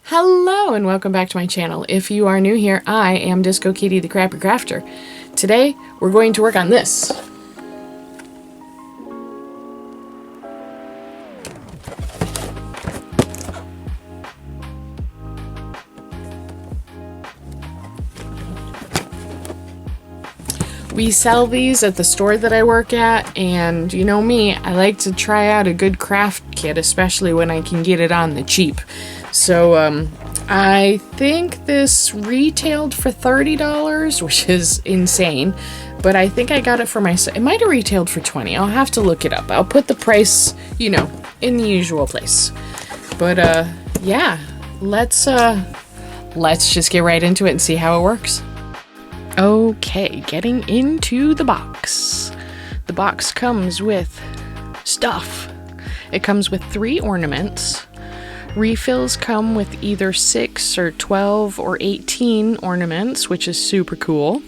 Hello and welcome back to my channel. If you are new here, I am Disco Kitty the Crappy Crafter. Today we're going to work on this. We sell these at the store that I work at, and you know me, I like to try out a good craft kit, especially when I can get it on the cheap. So, I think this retailed for $30, which is insane, but I think I got it for myself. It might have retailed for $20. I'll have to look it up. I'll put the price, in the usual place. But, yeah, let's just get right into it and see how it works. Okay, getting into the box. The box comes with stuff. It comes with 3 ornaments. Refills come with either 6 or 12 or 18 ornaments, which is super cool.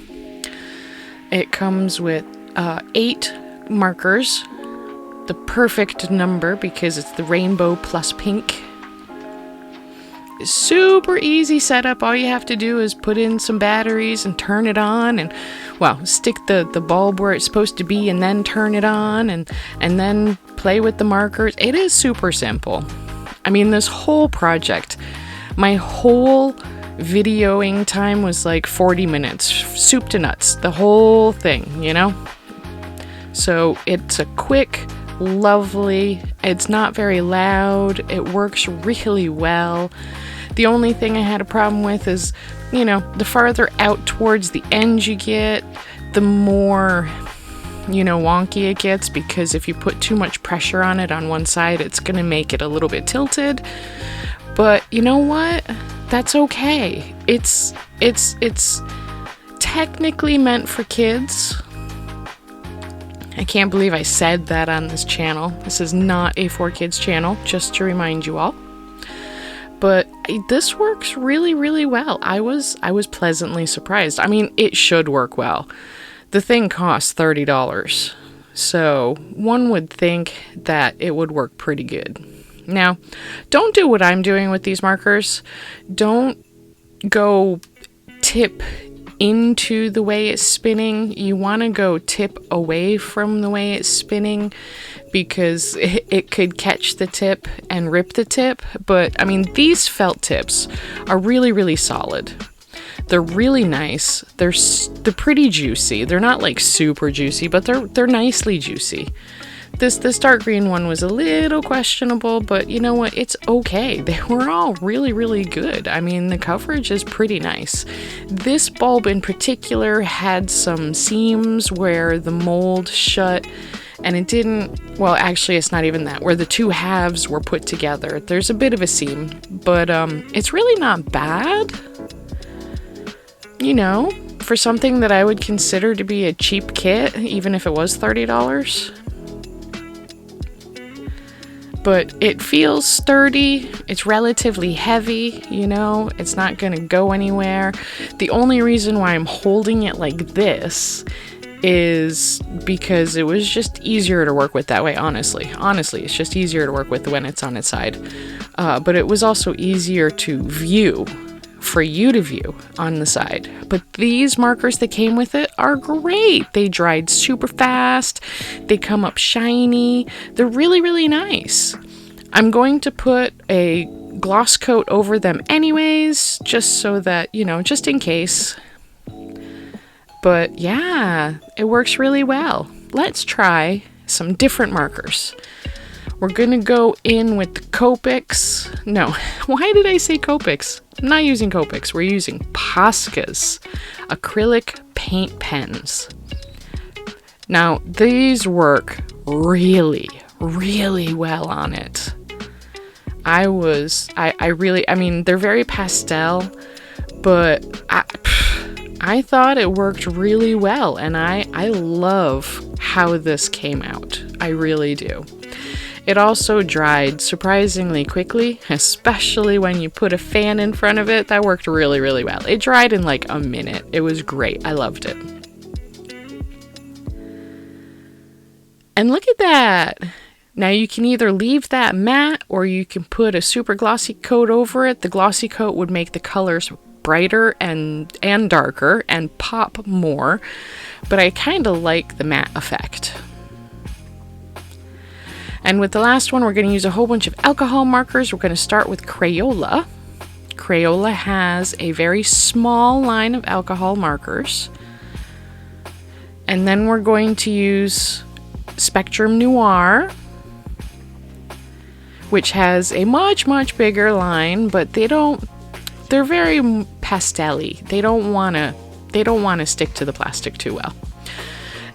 It comes with 8 markers, the perfect number because it's the rainbow plus pink. Super easy setup. All you have to do is put in some batteries and turn it on and, stick the bulb where it's supposed to be and then turn it on and then play with the markers. It is super simple. I mean, this whole project, my whole videoing time was like 40 minutes, soup to nuts, the whole thing, So it's a quick, lovely, it's not very loud, it works really well. The only thing I had a problem with is, the farther out towards the end you get, the more, wonky it gets, because if you put too much pressure on it on one side, it's going to make it a little bit tilted. But you know what? That's okay. It's technically meant for kids. I can't believe I said that on this channel. This is not a 4Kids channel, just to remind you all. But this works really, really well. I was pleasantly surprised. I mean, it should work well. The thing costs $30, so one would think that it would work pretty good. Now, don't do what I'm doing with these markers. Don't go tip into the way it's spinning. You want to go tip away from the way it's spinning because it could catch the tip and rip the tip. But I mean, these felt tips are really, really solid. They're really nice. They're pretty juicy. They're not like super juicy, but they're nicely juicy. This dark green one was a little questionable, but you know what? It's okay. They were all really, really good. I mean, the coverage is pretty nice. This bulb in particular had some seams where the mold shut, and it didn't, actually it's not even that, where the 2 halves were put together. There's a bit of a seam, but it's really not bad. For something that I would consider to be a cheap kit, even if it was $30. But it feels sturdy, it's relatively heavy, it's not gonna go anywhere. The only reason why I'm holding it like this is because it was just easier to work with that way, honestly. Honestly, it's just easier to work with when it's on its side. But it was also easier to view, for you to view on the side. But these markers that came with it are great. They dried super fast. They come up shiny. They're really, really nice. I'm going to put a gloss coat over them anyways, just so that, just in case. But yeah, it works really well. Let's try some different markers. We're going to go in with the Copics. No, why did I say Copics? I'm not using Copics. We're using Posca's acrylic paint pens. Now, these work really, really well on it. I mean, they're very pastel, but I thought it worked really well, and I love how this came out. I really do. It also dried surprisingly quickly, especially when you put a fan in front of it. That worked really, really well. It dried in like a minute. It was great. I loved it. And look at that. Now you can either leave that matte or you can put a super glossy coat over it. The glossy coat would make the colors brighter and darker and pop more, but I kind of like the matte effect. And with the last one, we're going to use a whole bunch of alcohol markers. We're going to start with Crayola. Crayola has a very small line of alcohol markers. And then we're going to use Spectrum Noir, which has a much, much bigger line, but they're very pastel-y. They don't want to stick to the plastic too well.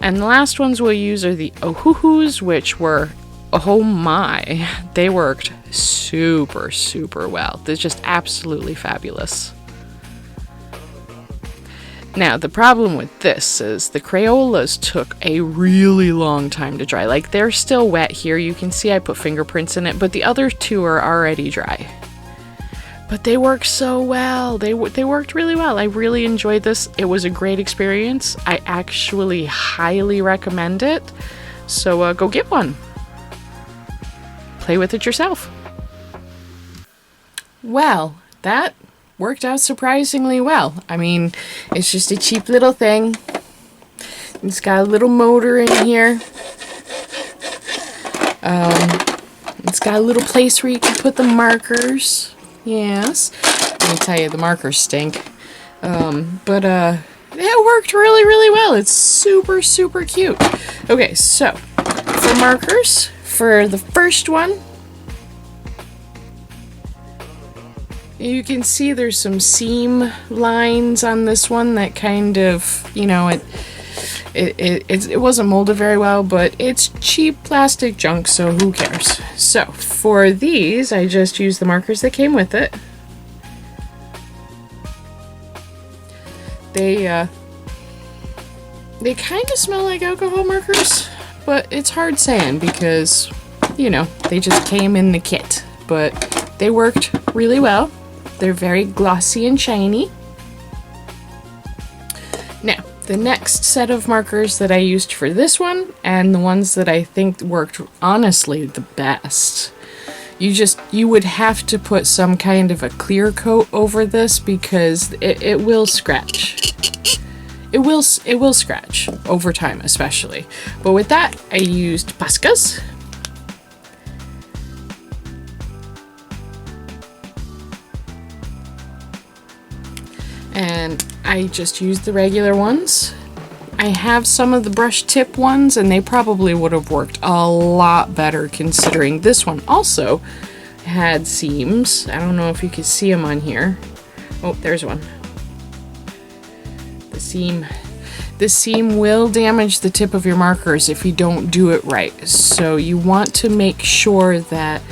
And the last ones we'll use are the Ohuhus, which were, oh my, they worked super, super well. They're just absolutely fabulous. Now, the problem with this is the Crayolas took a really long time to dry. Like, they're still wet here. You can see I put fingerprints in it, but the other two are already dry. But they work so well. They worked really well. I really enjoyed this. It was a great experience. I actually highly recommend it. So go get one. Play with it yourself. Well, that worked out surprisingly well. I mean, it's just a cheap little thing. It's got a little motor in here. It's got a little place where you can put the markers. Yes. Let me tell you, the markers stink. But it worked really, really well. It's super, super cute. Okay, so for markers, for the first one, you can see there's some seam lines on this one that kind of, you know, it wasn't molded very well, but it's cheap plastic junk, so who cares? So for these, I just used the markers that came with it. They kind of smell like alcohol markers, but it's hard saying because, you know, they just came in the kit. But they worked really well. They're very glossy and shiny. Now, the next set of markers that I used for this one, and the ones that I think worked honestly the best, you would have to put some kind of a clear coat over this because it will scratch. It will scratch over time, especially. But with that, I used Poscas. And I just used the regular ones. I have some of the brush tip ones, and they probably would have worked a lot better considering this one also had seams. I don't know if you can see them on here. Oh, there's one. The seam will damage the tip of your markers if you don't do it right. So you want to make sure that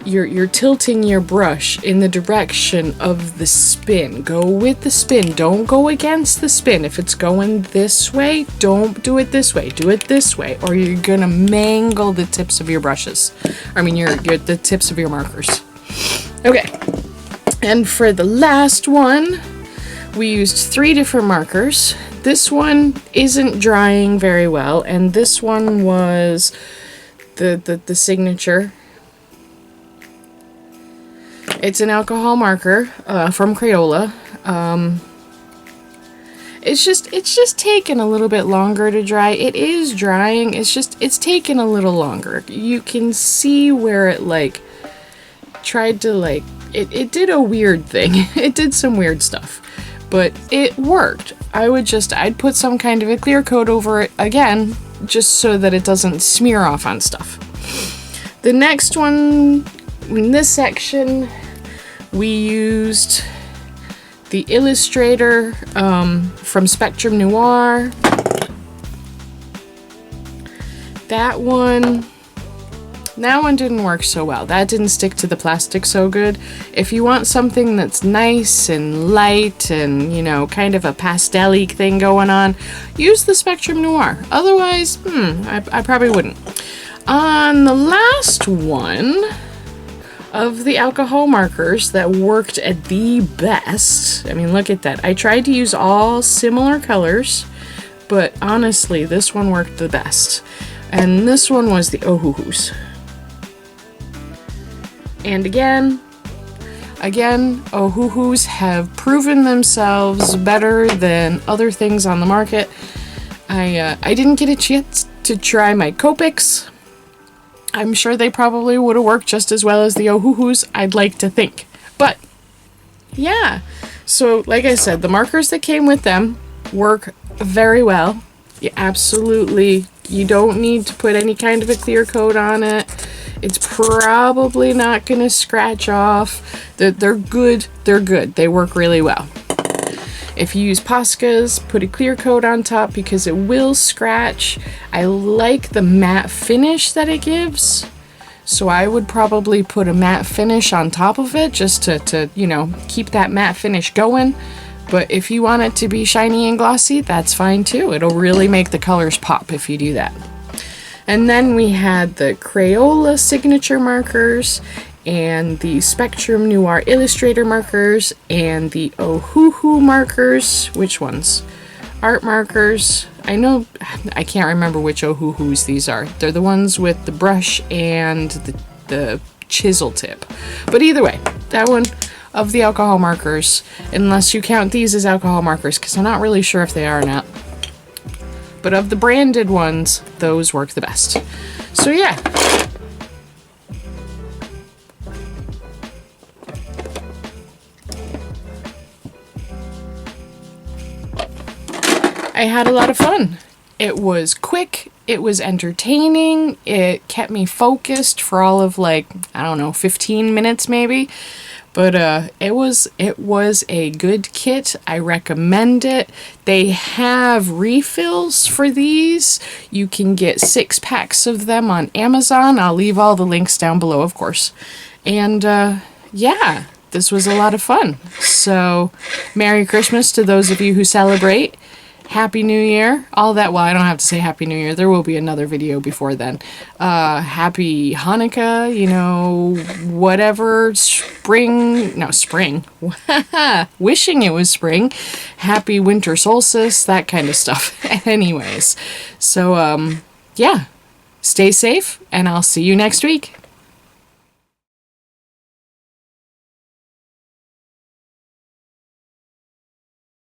you're tilting your brush in the direction of the spin. Go with the spin. Don't go against the spin. If it's going this way, don't do it this way. Do it this way, or you're gonna mangle the tips of your brushes. I mean, the tips of your markers. Okay. And for the last one, we used 3 different markers. This one isn't drying very well, and this one was the signature. It's an alcohol marker from Crayola. It's just taken a little bit longer to dry. It is drying. It's taken a little longer. You can see where it tried to it did a weird thing. It did some weird stuff, but it worked. I'd put some kind of a clear coat over it again, just so that it doesn't smear off on stuff. The next one in this section, we used the Illustrator from Spectrum Noir. That one didn't work so well. That didn't stick to the plastic so good. If you want something that's nice and light and, you know, kind of a pastel-y thing going on, use the Spectrum Noir. Otherwise, I probably wouldn't. On the last one of the alcohol markers that worked at the best, I mean, look at that. I tried to use all similar colors, but honestly, this one worked the best. And this one was the Ohuhus. And again, Ohuhus have proven themselves better than other things on the market. I didn't get a chance to try my Copics. I'm sure they probably would have worked just as well as the Ohuhus, I'd like to think. But, yeah. So, like I said, the markers that came with them work very well. You don't need to put any kind of a clear coat on it. It's probably not going to scratch off. They're good. They're good. They work really well. If you use Poscas, put a clear coat on top because it will scratch. I like the matte finish that it gives, so I would probably put a matte finish on top of it just to keep that matte finish going. But if you want it to be shiny and glossy, that's fine too. It'll really make the colors pop if you do that. And then we had the Crayola signature markers, and the Spectrum Noir Illustrator markers, and the Ohuhu markers. Which ones? Art markers. I can't remember which Ohuhus these are. They're the ones with the brush and the chisel tip. But either way, that one of the alcohol markers, unless you count these as alcohol markers, because I'm not really sure if they are or not. But of the branded ones, those work the best. So yeah. I had a lot of fun. It was quick, it was entertaining, it kept me focused for all of 15 minutes maybe. But it was a good kit. I recommend it. They have refills for these. You can get 6 packs of them on Amazon. I'll leave all the links down below, of course. And yeah, this was a lot of fun. So, Merry Christmas to those of you who celebrate. Happy New Year. All that, well, I don't have to say Happy New Year. There will be another video before then. Happy Hanukkah, whatever. Spring. Wishing it was spring. Happy winter solstice, that kind of stuff. Anyways. So, yeah. Stay safe, and I'll see you next week.